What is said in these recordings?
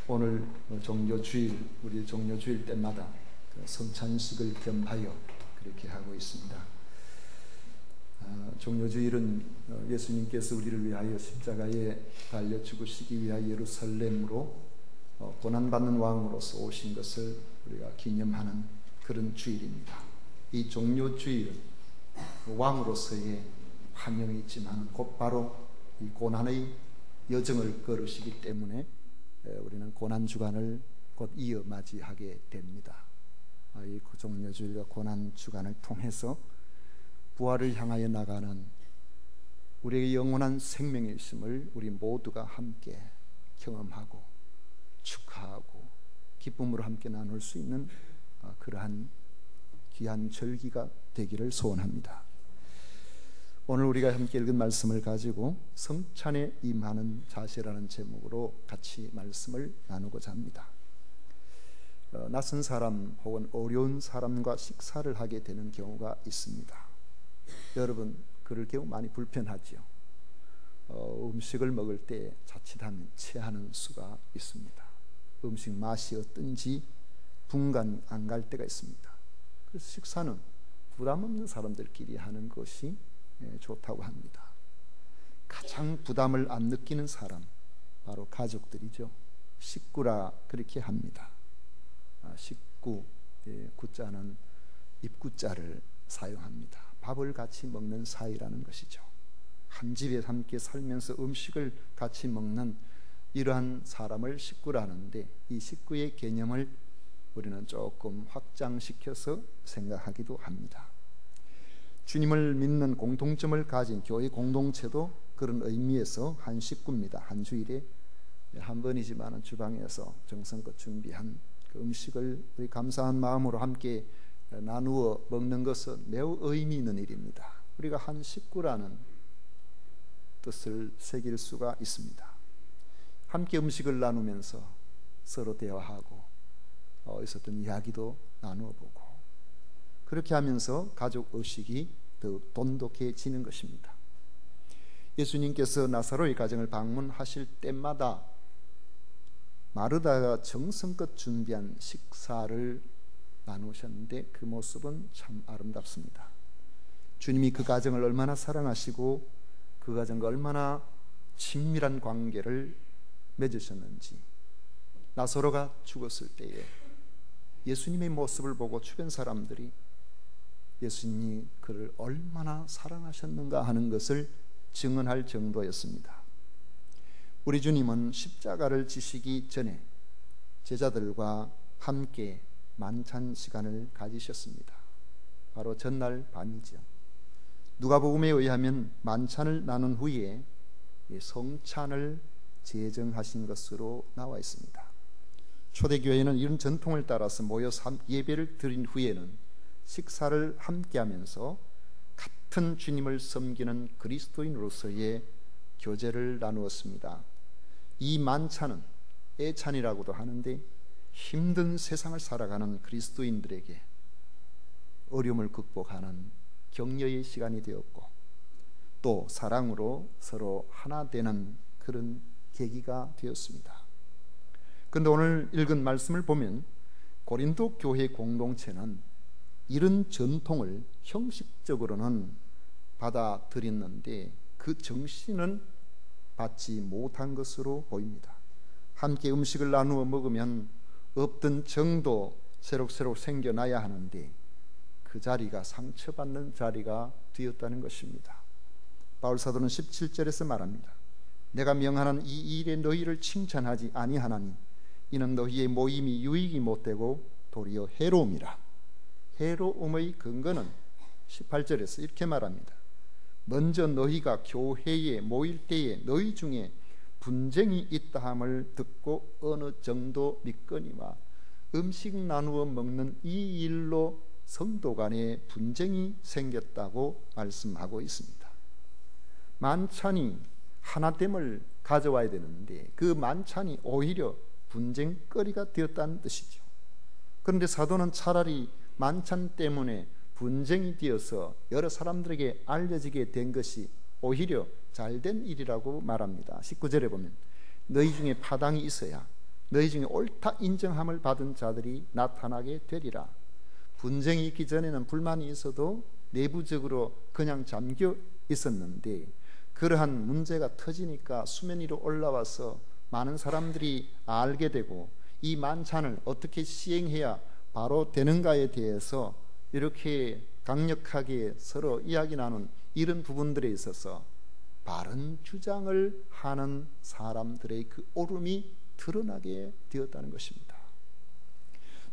오늘 종료주일, 우리 종료주일 때마다 성찬식을 겸하여 그렇게 하고 있습니다. 종료주일은 예수님께서 우리를 위하여 십자가에 달려 죽으시기 위하여 예루살렘으로 고난받는 왕으로서 오신 것을 우리가 기념하는 그런 주일입니다. 이 종료주일은 왕으로서의 환영이 있지만 곧바로 이 고난의 여정을 걸으시기 때문에 우리는 고난주간을 곧 이어 맞이하게 됩니다. 이 종료주일과 고난주간을 통해서 부활을 향하여 나가는 우리에게 영원한 생명이 있음을 우리 모두가 함께 경험하고 축하하고 기쁨으로 함께 나눌 수 있는 그러한 귀한 절기가 되기를 소원합니다. 오늘 우리가 함께 읽은 말씀을 가지고 성찬에 임하는 자세라는 제목으로 같이 말씀을 나누고자 합니다. 낯선 사람 혹은 어려운 사람과 식사를 하게 되는 경우가 있습니다. 여러분, 그럴 경우 많이 불편하죠. 음식을 먹을 때 자칫하면 체하는 수가 있습니다. 음식 맛이 어떤지 분간 안 갈 때가 있습니다. 그래서 식사는 부담 없는 사람들끼리 하는 것이 좋다고 합니다. 가장 부담을 안 느끼는 사람, 바로 가족들이죠. 식구라 그렇게 합니다. 식구, 구자는 입구자를 사용합니다. 밥을 같이 먹는 사이라는 것이죠. 한 집에 함께 살면서 음식을 같이 먹는 이러한 사람을 식구라는데, 이 식구의 개념을 우리는 조금 확장시켜서 생각하기도 합니다. 주님을 믿는 공통점을 가진 교회 공동체도 그런 의미에서 한 식구입니다. 한 주일에 한 번이지만 주방에서 정성껏 준비한 그 음식을 우리 감사한 마음으로 함께 나누어 먹는 것은 매우 의미 있는 일입니다. 우리가 한 식구라는 뜻을 새길 수가 있습니다. 함께 음식을 나누면서 서로 대화하고 있었던 이야기도 나누어 보고, 그렇게 하면서 가족 의식이 더욱 돈독해지는 것입니다. 예수님께서 나사로의 가정을 방문하실 때마다 마르다가 정성껏 준비한 식사를 나누셨는데 그 모습은 참 아름답습니다. 주님이 그 가정을 얼마나 사랑하시고 그 가정과 얼마나 친밀한 관계를 맺으셨는지, 나사로가 죽었을 때에 예수님의 모습을 보고 주변 사람들이 예수님이 그를 얼마나 사랑하셨는가 하는 것을 증언할 정도였습니다. 우리 주님은 십자가를 지시기 전에 제자들과 함께 만찬 시간을 가지셨습니다. 바로 전날 밤이죠. 누가복음에 의하면 만찬을 나눈 후에 성찬을 제정하신 것으로 나와 있습니다. 초대교회는 이런 전통을 따라서 모여서 예배를 드린 후에는 식사를 함께하면서 같은 주님을 섬기는 그리스도인으로서의 교제를 나누었습니다. 이 만찬은 애찬이라고도 하는데, 힘든 세상을 살아가는 그리스도인들에게 어려움을 극복하는 격려의 시간이 되었고, 또 사랑으로 서로 하나 되는 그런 계기가 되었습니다. 그런데 오늘 읽은 말씀을 보면 고린도 교회 공동체는 이런 전통을 형식적으로는 받아들였는데 그 정신은 받지 못한 것으로 보입니다. 함께 음식을 나누어 먹으면 없던 정도 새록새록 생겨나야 하는데 그 자리가 상처받는 자리가 되었다는 것입니다. 바울사도는 17절에서 말합니다. 내가 명하는 이 일에 너희를 칭찬하지 아니하나니 이는 너희의 모임이 유익이 못되고 도리어 해로움이라. 해로움의 근거는 18절에서 이렇게 말합니다. 먼저 너희가 교회에 모일 때에 너희 중에 분쟁이 있다 함을 듣고 어느 정도 믿거니와 음식 나누어 먹는 이 일로 성도 간에 분쟁이 생겼다고 말씀하고 있습니다. 만찬이 하나됨을 가져와야 되는데 그 만찬이 오히려 분쟁거리가 되었다는 뜻이죠. 그런데 사도는 차라리 만찬 때문에 분쟁이 되어서 여러 사람들에게 알려지게 된 것이 오히려 잘된 일이라고 말합니다. 19절에 보면 너희 중에 파당이 있어야 너희 중에 옳다 인정함을 받은 자들이 나타나게 되리라. 분쟁이 있기 전에는 불만이 있어도 내부적으로 그냥 잠겨 있었는데 그러한 문제가 터지니까 수면 위로 올라와서 많은 사람들이 알게 되고 이 만찬을 어떻게 시행해야 바로 되는가에 대해서 이렇게 강력하게 서로 이야기 나눈 이런 부분들에 있어서 바른 주장을 하는 사람들의 그 옳음이 드러나게 되었다는 것입니다.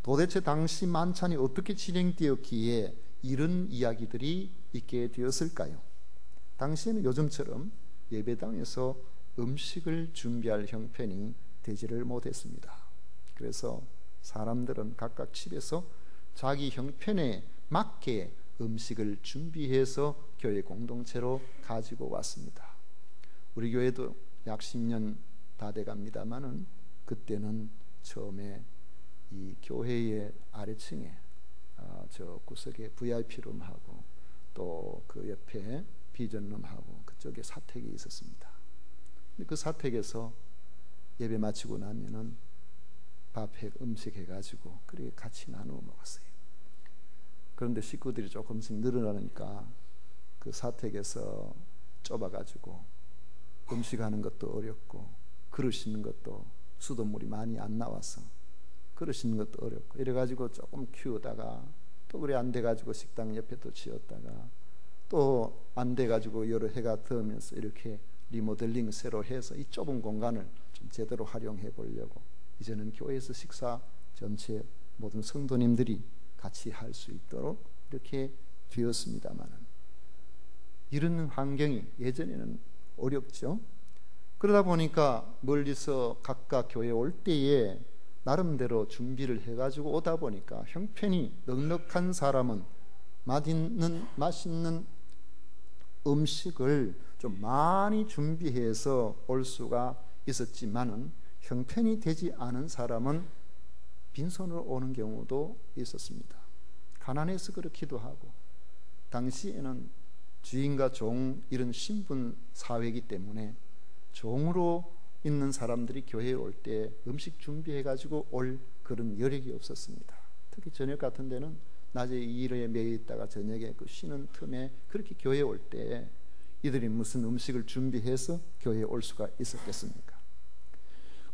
도대체 당시 만찬이 어떻게 진행되었기에 이런 이야기들이 있게 되었을까요? 당시에는 요즘처럼 예배당에서 음식을 준비할 형편이 되지를 못했습니다. 그래서 사람들은 각각 집에서 자기 형편에 맞게 음식을 준비해서 교회 공동체로 가지고 왔습니다. 우리 교회도 약 10년 다 돼갑니다만은 그때는 처음에 이 교회의 아래층에 저 구석에 VIP룸하고 또 그 옆에 비전룸하고 그쪽에 사택이 있었습니다. 그 사택에서 예배 마치고 나면은 음식 해가지고 그렇게 같이 나누어 먹었어요. 그런데 식구들이 조금씩 늘어나니까 그 사택에서 좁아가지고 음식하는 것도 어렵고 그릇 씻는 것도 수돗물이 많이 안 나와서 그릇 씻는 것도 어렵고 이래가지고 조금 키우다가 또 그래 안 돼가지고 식당 옆에 또 지었다가 또 안 돼가지고 여러 해가 더우면서 이렇게 리모델링 새로 해서 이 좁은 공간을 좀 제대로 활용해 보려고 이제는 교회에서 식사 전체 모든 성도님들이 같이 할 수 있도록 이렇게 되었습니다만은 이런 환경이 예전에는 어렵죠. 그러다 보니까 멀리서 각각 교회에 올 때에 나름대로 준비를 해가지고 오다 보니까 형편이 넉넉한 사람은 맛있는 음식을 좀 많이 준비해서 올 수가 있었지만은 형편이 되지 않은 사람은 빈손으로 오는 경우도 있었습니다. 가난해서 그렇기도 하고 당시에는 주인과 종 이런 신분 사회이기 때문에 종으로 있는 사람들이 교회에 올 때 음식 준비해가지고 올 그런 여력이 없었습니다. 특히 저녁 같은 데는 낮에 일에 매여 있다가 저녁에 그 쉬는 틈에 그렇게 교회에 올 때 이들이 무슨 음식을 준비해서 교회에 올 수가 있었겠습니까?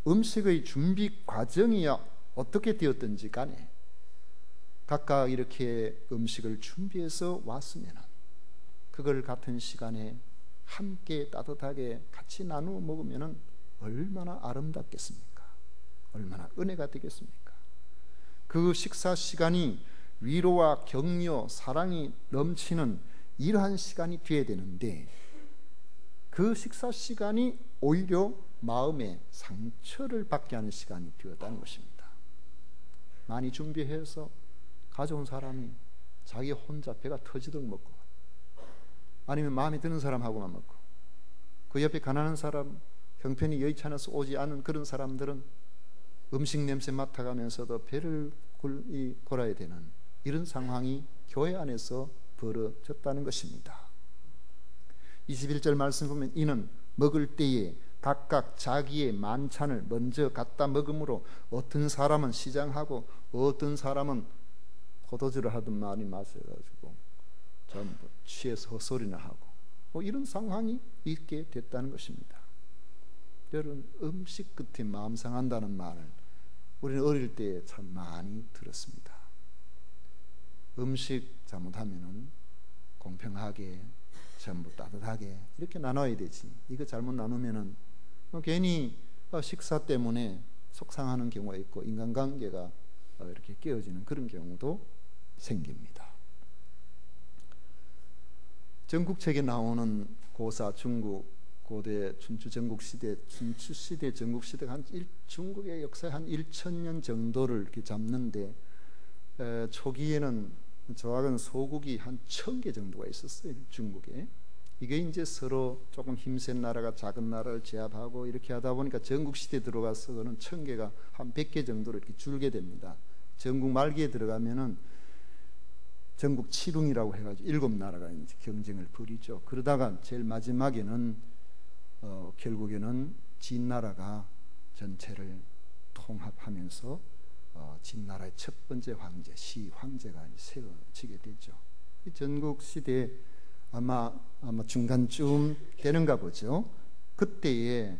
음식의 준비 과정이야 어떻게 되었든지 간에 각각 이렇게 음식을 준비해서 왔으면 그걸 같은 시간에 함께 따뜻하게 같이 나누어 먹으면 얼마나 아름답겠습니까? 얼마나 은혜가 되겠습니까? 그 식사 시간이 위로와 격려, 사랑이 넘치는 이러한 시간이 되어야 되는데 그 식사 시간이 오히려 마음에 상처를 받게 하는 시간이 되었다는 것입니다. 많이 준비해서 가져온 사람이 자기 혼자 배가 터지도록 먹고 아니면 마음에 드는 사람하고만 먹고 그 옆에 가난한 사람 형편이 여의치 않아서 오지 않은 그런 사람들은 음식 냄새 맡아가면서도 배를 골아야 되는 이런 상황이 교회 안에서 벌어졌다는 것입니다. 21절 말씀 보면 이는 먹을 때에 각각 자기의 만찬을 먼저 갖다 먹으므로 어떤 사람은 시장하고 어떤 사람은 포도주를 하든 많이 마셔가지고 전부 취해서 헛소리나 하고 이런 상황이 있게 됐다는 것입니다. 여러분 음식 끝에 마음 상한다는 말을 우리는 어릴 때 참 많이 들었습니다. 음식 잘못하면은 공평하게 전부 따뜻하게 이렇게 나눠야 되지 이거 잘못 나누면은 괜히 식사 때문에 속상하는 경우가 있고 인간관계가 이렇게 깨어지는 그런 경우도 생깁니다. 전국책에 나오는 고사 중국 고대 춘추 전국시대 춘추시대 전국시대가 중국의 역사의 한 1000년 정도를 이렇게 잡는데 초기에는 조악은 소국이 한 1000개 정도가 있었어요. 중국에. 이게 이제 서로 조금 힘센 나라가 작은 나라를 제압하고 이렇게 하다 보니까 전국시대에 들어가서 그는 1000개가 한 100개 정도로 이렇게 줄게 됩니다. 전국 말기에 들어가면은 전국 칠웅이라고 해가지고 7나라가 이제 경쟁을 벌이죠. 그러다가 제일 마지막에는 결국에는 진나라가 전체를 통합하면서 진나라의 첫 번째 황제, 시황제가 세워지게 되죠. 이 전국 시대에 아마 중간쯤 되는가 보죠. 그때에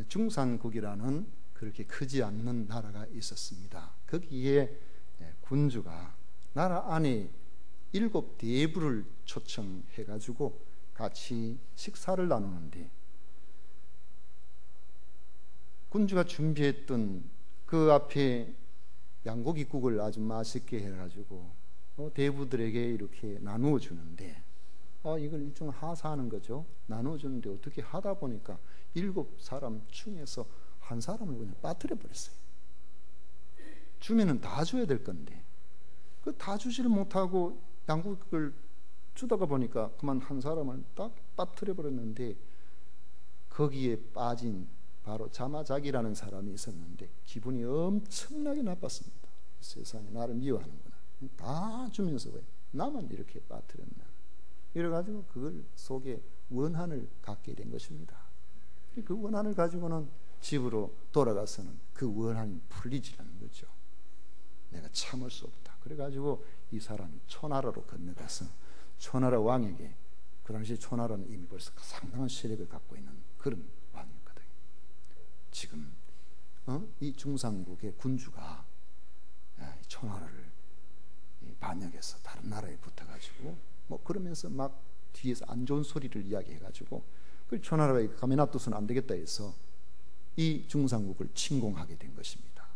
중산국이라는 그렇게 크지 않는 나라가 있었습니다. 거기에 군주가 나라 안에 7대부를 초청해가지고 같이 식사를 나누는데, 군주가 준비했던 그 앞에 양고기국을 아주 맛있게 해가지고 대부들에게 이렇게 나누어 주는데, 이걸 일종 하사하는 거죠. 나누어 주는데 어떻게 하다 보니까 7사람 중에서 한 사람을 그냥 빠뜨려 버렸어요. 주면은 다 줘야 될 건데 그 다 주지를 못하고 양고기국을 주다가 보니까 그만 한 사람을 딱 빠뜨려 버렸는데, 거기에 빠진 바로 자마작이라는 사람이 있었는데 기분이 엄청나게 나빴습니다. 세상에 나를 미워하는구나. 다 주면서 왜 나만 이렇게 빠뜨렸나. 이래가지고 그걸 속에 원한을 갖게 된 것입니다. 그 원한을 가지고는 집으로 돌아가서는 그 원한이 풀리지 않는 거죠. 내가 참을 수 없다. 그래가지고 이 사람이 초나라로 건너가서 초나라 왕에게, 그 당시 초나라는 이미 벌써 상당한 세력을 갖고 있는 그런 왕이었거든요. 지금 이 중상국의 군주가 초나라를 반역해서 다른 나라에 붙어가지고 그러면서 막 뒤에서 안 좋은 소리를 이야기해가지고 그 초나라가 가만 놔둬서는 안 되겠다 해서 이 중상국을 침공하게 된 것입니다.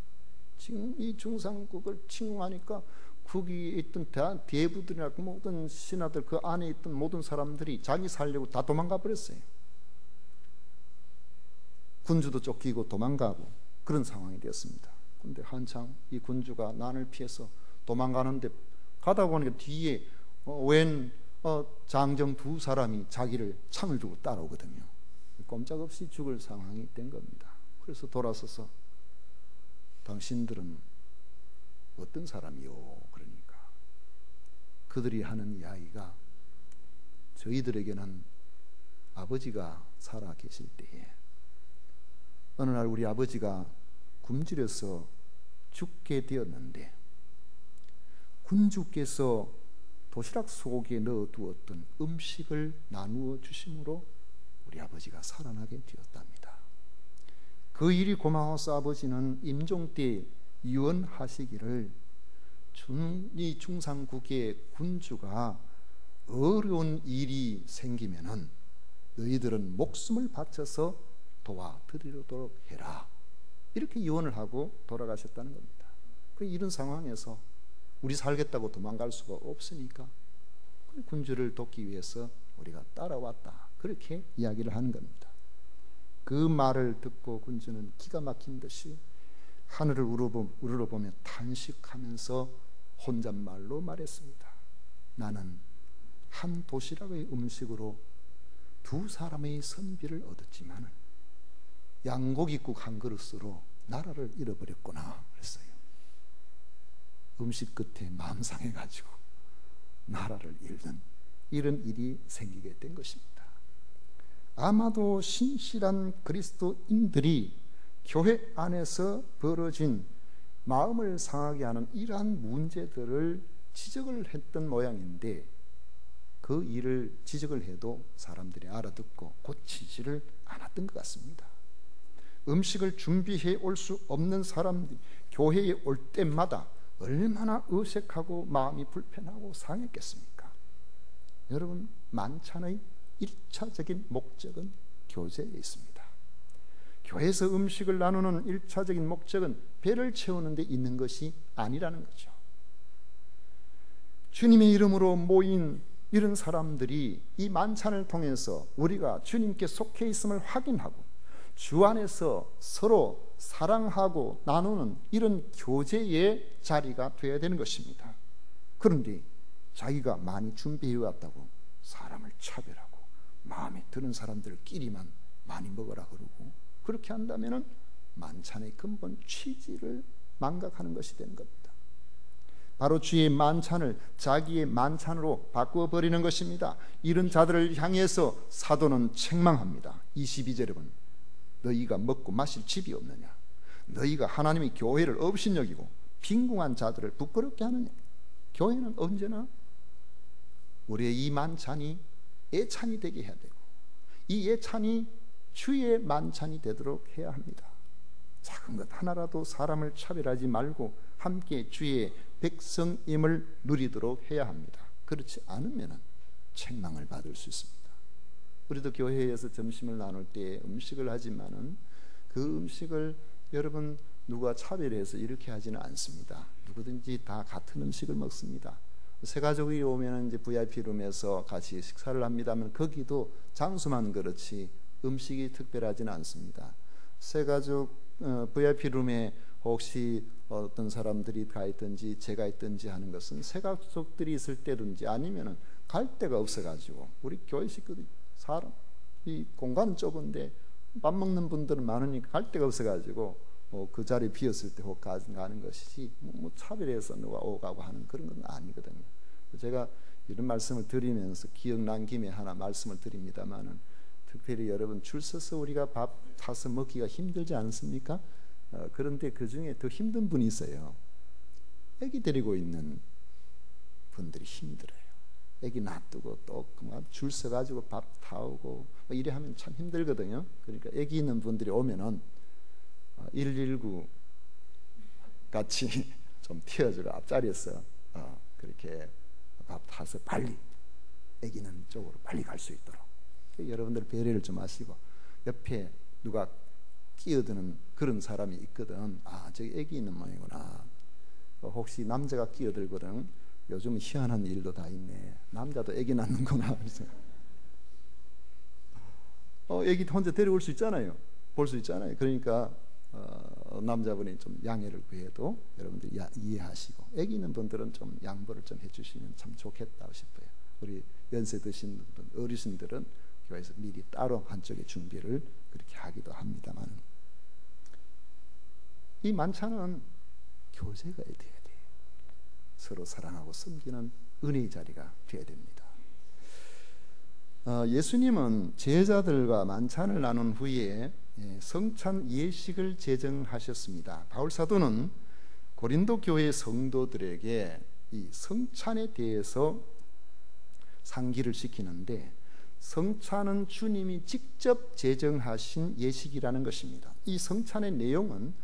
지금 이 중상국을 침공하니까 거기에 있던 대부들이나 모든 신하들, 그 안에 있던 모든 사람들이 자기 살려고 다 도망가 버렸어요. 군주도 쫓기고 도망가고 그런 상황이 되었습니다. 그런데 한창 이 군주가 난을 피해서 도망가는데 가다 보니까 뒤에 웬 장정 2사람이 자기를 창을 두고 따라오거든요. 꼼짝없이 죽을 상황이 된 겁니다. 그래서 돌아서서 당신들은 어떤 사람이요? 그러니까 그들이 하는 이야기가, 저희들에게는 아버지가 살아 계실 때에 어느 날 우리 아버지가 굶주려서 죽게 되었는데 군주께서 도시락 속에 넣어두었던 음식을 나누어 주심으로 우리 아버지가 살아나게 되었답니다. 그 일이 고마워서 아버지는 임종 때 유언하시기를, 이 중상국의 군주가 어려운 일이 생기면은 너희들은 목숨을 바쳐서 도와드리도록 해라, 이렇게 유언을 하고 돌아가셨다는 겁니다. 이런 상황에서 우리 살겠다고 도망갈 수가 없으니까 군주를 돕기 위해서 우리가 따라왔다, 그렇게 이야기를 하는 겁니다. 그 말을 듣고 군주는 기가 막힌 듯이 하늘을 우러러보며 탄식하면서 혼잣말로 말했습니다. 나는 한 도시락의 음식으로 2사람의 선비를 얻었지만 양고기국 한 그릇으로 나라를 잃어버렸구나 그랬어요. 음식 끝에 마음 상해가지고 나라를 잃는 이런 일이 생기게 된 것입니다. 아마도 신실한 그리스도인들이 교회 안에서 벌어진 마음을 상하게 하는 이러한 문제들을 지적을 했던 모양인데, 그 일을 지적을 해도 사람들이 알아듣고 고치지를 않았던 것 같습니다. 음식을 준비해 올 수 없는 사람들이 교회에 올 때마다 얼마나 어색하고 마음이 불편하고 상했겠습니까? 여러분, 만찬의 1차적인 목적은 교제에 있습니다. 교회에서 음식을 나누는 1차적인 목적은 배를 채우는 데 있는 것이 아니라는 거죠. 주님의 이름으로 모인 이런 사람들이 이 만찬을 통해서 우리가 주님께 속해 있음을 확인하고 주 안에서 서로 사랑하고 나누는 이런 교제의 자리가 되어야 되는 것입니다. 그런데 자기가 많이 준비해 왔다고 사람을 차별하고 마음에 드는 사람들끼리만 많이 먹으라 그러고, 그렇게 한다면 만찬의 근본 취지를 망각하는 것이 되는 겁니다. 바로 주의 만찬을 자기의 만찬으로 바꾸어버리는 것입니다. 이런 자들을 향해서 사도는 책망합니다. 22절에 보면 너희가 먹고 마실 집이 없느냐, 너희가 하나님의 교회를 업신여기고 빈궁한 자들을 부끄럽게 하느냐. 교회는 언제나 우리의 이 만찬이 예찬이 되게 해야 되고, 이 예찬이 주의 만찬이 되도록 해야 합니다. 작은 것 하나라도 사람을 차별하지 말고 함께 주의 백성임을 누리도록 해야 합니다. 그렇지 않으면 책망을 받을 수 있습니다. 우리도 교회에서 점심을 나눌 때 음식을 하지만은 그 음식을 여러분 누가 차별해서 이렇게 하지는 않습니다. 누구든지 다 같은 음식을 먹습니다. 세 가족이 오면 이제 VIP 룸에서 같이 식사를 합니다만 거기도 장소만 그렇지 음식이 특별하지는 않습니다. 세 가족 VIP 룸에 혹시 어떤 사람들이 가 있든지 제가 있든지 하는 것은 세 가족들이 있을 때든지 아니면은 갈 데가 없어가지고, 우리 교회 식구들 사람 이 공간은 좁은데 밥 먹는 분들은 많으니까 갈 데가 없어가지고 그 자리 비었을 때 혹 가는 것이지 뭐 차별해서 누가 오가고 하는 그런 건 아니거든요. 제가 이런 말씀을 드리면서 기억난 김에 하나 말씀을 드립니다만은, 특별히 여러분 줄 서서 우리가 밥 타서 먹기가 힘들지 않습니까? 그런데 그 중에 더 힘든 분이 있어요. 애기 데리고 있는 분들이 힘들어요. 애기 놔두고 또 줄 서가지고 밥 타오고 이래 하면 참 힘들거든요. 그러니까 애기 있는 분들이 오면은 119 같이 좀 튀어주고 앞자리에서 그렇게 밥 타서 빨리 애기 있는 쪽으로 빨리 갈 수 있도록 여러분들 배려를 좀 하시고, 옆에 누가 끼어드는 그런 사람이 있거든. 저기 애기 있는 모양이구나. 혹시 남자가 끼어들거든. 요즘 희한한 일도 다 있네. 남자도 애기 낳는구나. 애기 혼자 데려올 수 있잖아요. 볼 수 있잖아요. 그러니까 남자분이 좀 양해를 구해도 여러분들 이해하시고, 애기 있는 분들은 좀 양보를 좀 해주시면 참 좋겠다 싶어요. 우리 연세 드신 분, 어르신들은 교회에서 미리 따로 한쪽에 준비를 그렇게 하기도 합니다만, 이 만찬은 교제가 돼야 돼요. 서로 사랑하고 섬기는 은혜의 자리가 되어야 됩니다. 예수님은 제자들과 만찬을 나눈 후에 성찬 예식을 제정하셨습니다. 바울 사도는 고린도 교회 성도들에게 이 성찬에 대해서 상기를 시키는데, 성찬은 주님이 직접 제정하신 예식이라는 것입니다. 이 성찬의 내용은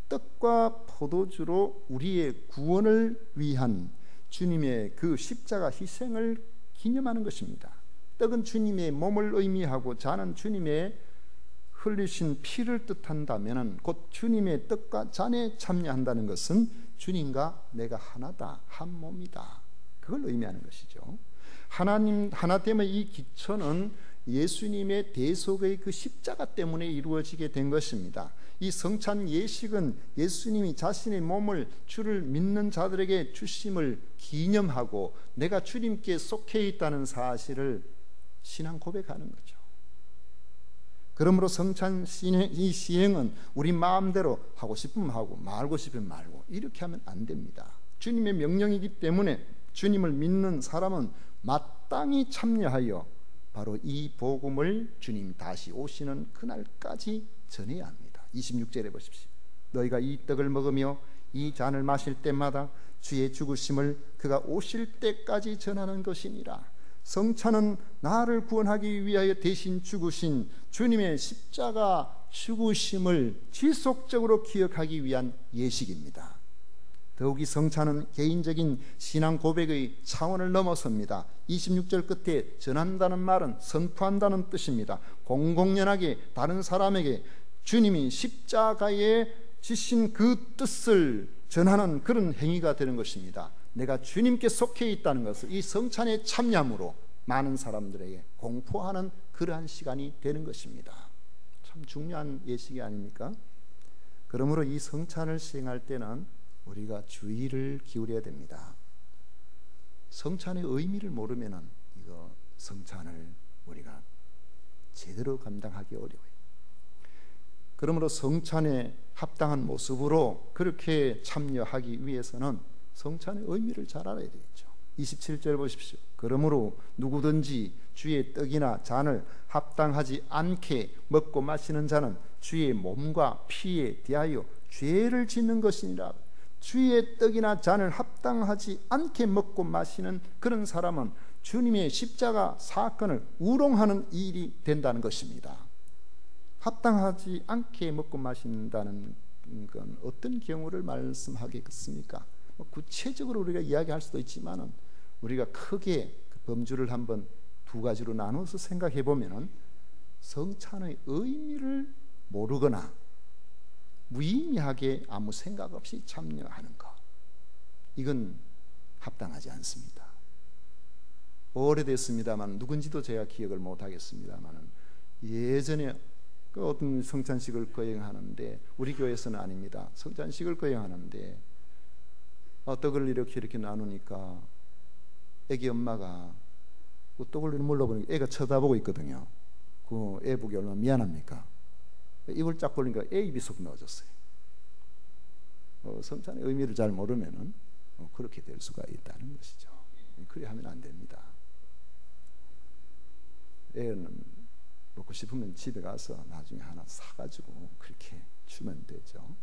떡과 포도주로 우리의 구원을 위한 주님의 그 십자가 희생을 기념하는 것입니다. 떡은 주님의 몸을 의미하고 잔은 주님의 흘리신 피를 뜻한다면, 곧 주님의 떡과 잔에 참여한다는 것은 주님과 내가 하나다, 한 몸이다, 그걸 의미하는 것이죠. 하나됨의 이 기초는 예수님의 대속의 그 십자가 때문에 이루어지게 된 것입니다. 이 성찬 예식은 예수님이 자신의 몸을 주를 믿는 자들에게 주심을 기념하고 내가 주님께 속해 있다는 사실을 신앙 고백하는 거죠. 그러므로 성찬 이 시행은 우리 마음대로 하고 싶으면 하고 말고 싶으면 말고 이렇게 하면 안 됩니다. 주님의 명령이기 때문에 주님을 믿는 사람은 마땅히 참여하여 바로 이 복음을 주님 다시 오시는 그날까지 전해야 합니다. 26절에 보십시오. 너희가 이 떡을 먹으며 이 잔을 마실 때마다 주의 죽으심을 그가 오실 때까지 전하는 것이니라. 성찬은 나를 구원하기 위하여 대신 죽으신 주님의 십자가 죽으심을 지속적으로 기억하기 위한 예식입니다. 더욱이 성찬은 개인적인 신앙 고백의 차원을 넘어섭니다. 26절 끝에 전한다는 말은 선포한다는 뜻입니다. 공공연하게 다른 사람에게 주님이 십자가에 지신 그 뜻을 전하는 그런 행위가 되는 것입니다. 내가 주님께 속해 있다는 것을 이 성찬에 참여함으로 많은 사람들에게 공포하는 그러한 시간이 되는 것입니다. 참 중요한 예식이 아닙니까? 그러므로 이 성찬을 시행할 때는 우리가 주의를 기울여야 됩니다. 성찬의 의미를 모르면은 이거 성찬을 우리가 제대로 감당하기 어려워요. 그러므로 성찬에 합당한 모습으로 그렇게 참여하기 위해서는 성찬의 의미를 잘 알아야 되겠죠. 27절 보십시오. 그러므로 누구든지 주의 떡이나 잔을 합당하지 않게 먹고 마시는 자는 주의 몸과 피에 대하여 죄를 짓는 것이니라. 주의 떡이나 잔을 합당하지 않게 먹고 마시는 그런 사람은 주님의 십자가 사건을 우롱하는 일이 된다는 것입니다. 합당하지 않게 먹고 마신다는 건 어떤 경우를 말씀하겠습니까? 구체적으로 우리가 이야기할 수도 있지만 우리가 크게 그 범주를 한번 두 가지로 나눠서 생각해 보면 성찬의 의미를 모르거나 무의미하게 아무 생각 없이 참여하는 것, 이건 합당하지 않습니다. 오래됐습니다만 누군지도 제가 기억을 못하겠습니다만 예전에 그 어떤 성찬식을 거행하는데, 우리 교회에서는 아닙니다. 성찬식을 거행하는데 떡을 이렇게 나누니까 애기 엄마가 그 떡을 물러보니까 애가 쳐다보고 있거든요. 그 애 보기 얼마나 미안합니까? 입을 쫙 벌리니까 애 입이 쏙 넣어졌어요. 성찬의 의미를 잘 모르면은 그렇게 될 수가 있다는 것이죠. 그래 하면 안 됩니다. 애는 먹고 싶으면 집에 가서 나중에 하나 사가지고 그렇게 주면 되죠.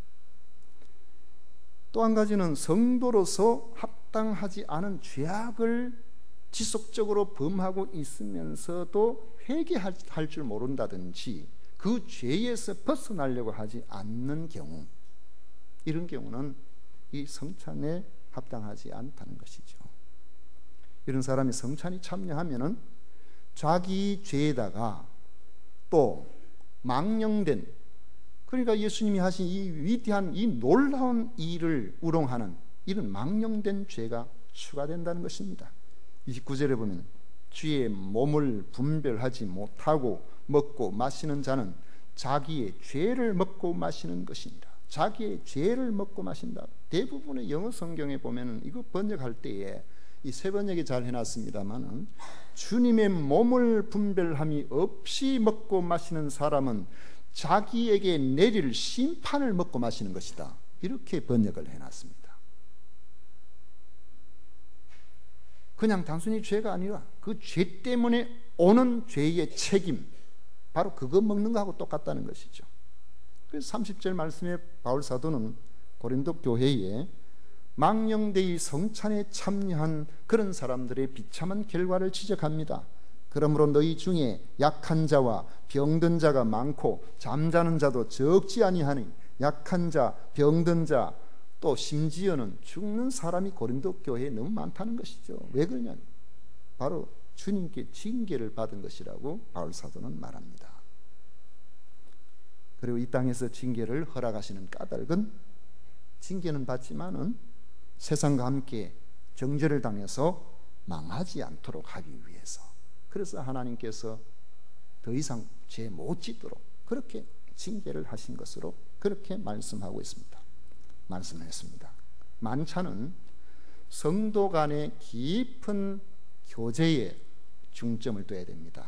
또 한 가지는 성도로서 합당하지 않은 죄악을 지속적으로 범하고 있으면서도 회개할 줄 모른다든지 그 죄에서 벗어나려고 하지 않는 경우, 이런 경우는 이 성찬에 합당하지 않다는 것이죠. 이런 사람이 성찬에 참여하면은 자기 죄에다가 또 망령된, 그러니까 예수님이 하신 이 위대한 이 놀라운 일을 우롱하는 이런 망령된 죄가 추가된다는 것입니다. 29절에 보면 주의 몸을 분별하지 못하고 먹고 마시는 자는 자기의 죄를 먹고 마시는 것이니라. 자기의 죄를 먹고 마신다. 대부분의 영어 성경에 보면 이거 번역할 때에 이 세 번역이 잘 해놨습니다만은 주님의 몸을 분별함이 없이 먹고 마시는 사람은 자기에게 내릴 심판을 먹고 마시는 것이다. 이렇게 번역을 해놨습니다. 그냥 단순히 죄가 아니라 그 죄 때문에 오는 죄의 책임, 바로 그거 먹는 거하고 똑같다는 것이죠. 그래서 30절 말씀에 바울 사도는 고린도 교회에 망령되이 성찬에 참여한 그런 사람들의 비참한 결과를 지적합니다. 그러므로 너희 중에 약한 자와 병든 자가 많고 잠자는 자도 적지 아니하니 약한 자, 병든 자, 또 심지어는 죽는 사람이 고린도 교회에 너무 많다는 것이죠. 왜 그러냐? 바로 주님께 징계를 받은 것이라고 바울 사도는 말합니다. 그리고 이 땅에서 징계를 허락하시는 까닭은 징계는 받지만은 세상과 함께 정죄를 당해서 망하지 않도록 하기 위해서, 그래서 하나님께서 더 이상 죄 못 짓도록 그렇게 징계를 하신 것으로 그렇게 말씀하고 있습니다. 말씀했습니다. 만찬은 성도 간의 깊은 교제에 중점을 둬야 됩니다.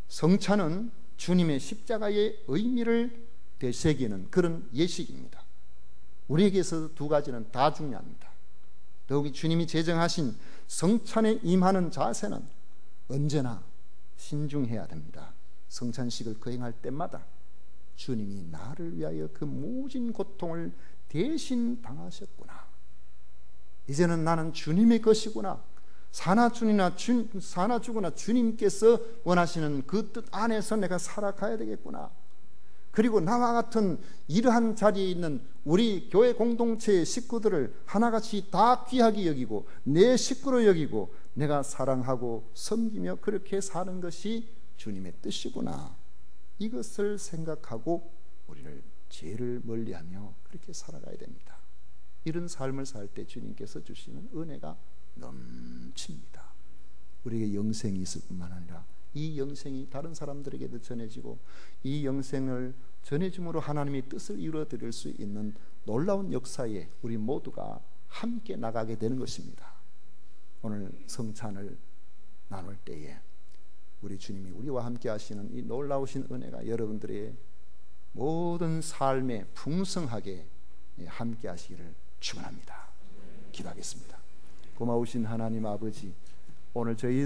성찬은 주님의 십자가의 의미를 되새기는 그런 예식입니다. 우리에게 있어서 두 가지는 다 중요합니다. 더욱이 주님이 제정하신 성찬에 임하는 자세는 언제나 신중해야 됩니다. 성찬식을 거행할 때마다 주님이 나를 위하여 그 모진 고통을 대신 당하셨구나, 이제는 나는 주님의 것이구나, 사나 죽으나 주님께서 원하시는 그 뜻 안에서 내가 살아가야 되겠구나, 그리고 나와 같은 이러한 자리에 있는 우리 교회 공동체의 식구들을 하나같이 다 귀하게 여기고 내 식구로 여기고 내가 사랑하고 섬기며 그렇게 사는 것이 주님의 뜻이구나, 이것을 생각하고 우리를 죄를 멀리하며 그렇게 살아가야 됩니다. 이런 삶을 살 때 주님께서 주시는 은혜가 넘칩니다. 우리에게 영생이 있을 뿐만 아니라 이 영생이 다른 사람들에게도 전해지고 이 영생을 전해줌으로 하나님의 뜻을 이루어드릴 수 있는 놀라운 역사에 우리 모두가 함께 나가게 되는 것입니다. 오늘 성찬을 나눌 때에 우리 주님이 우리와 함께 하시는 이 놀라우신 은혜가 여러분들의 모든 삶에 풍성하게 함께 하시기를 축원합니다. 기도하겠습니다. 고마우신 하나님 아버지, 오늘 저희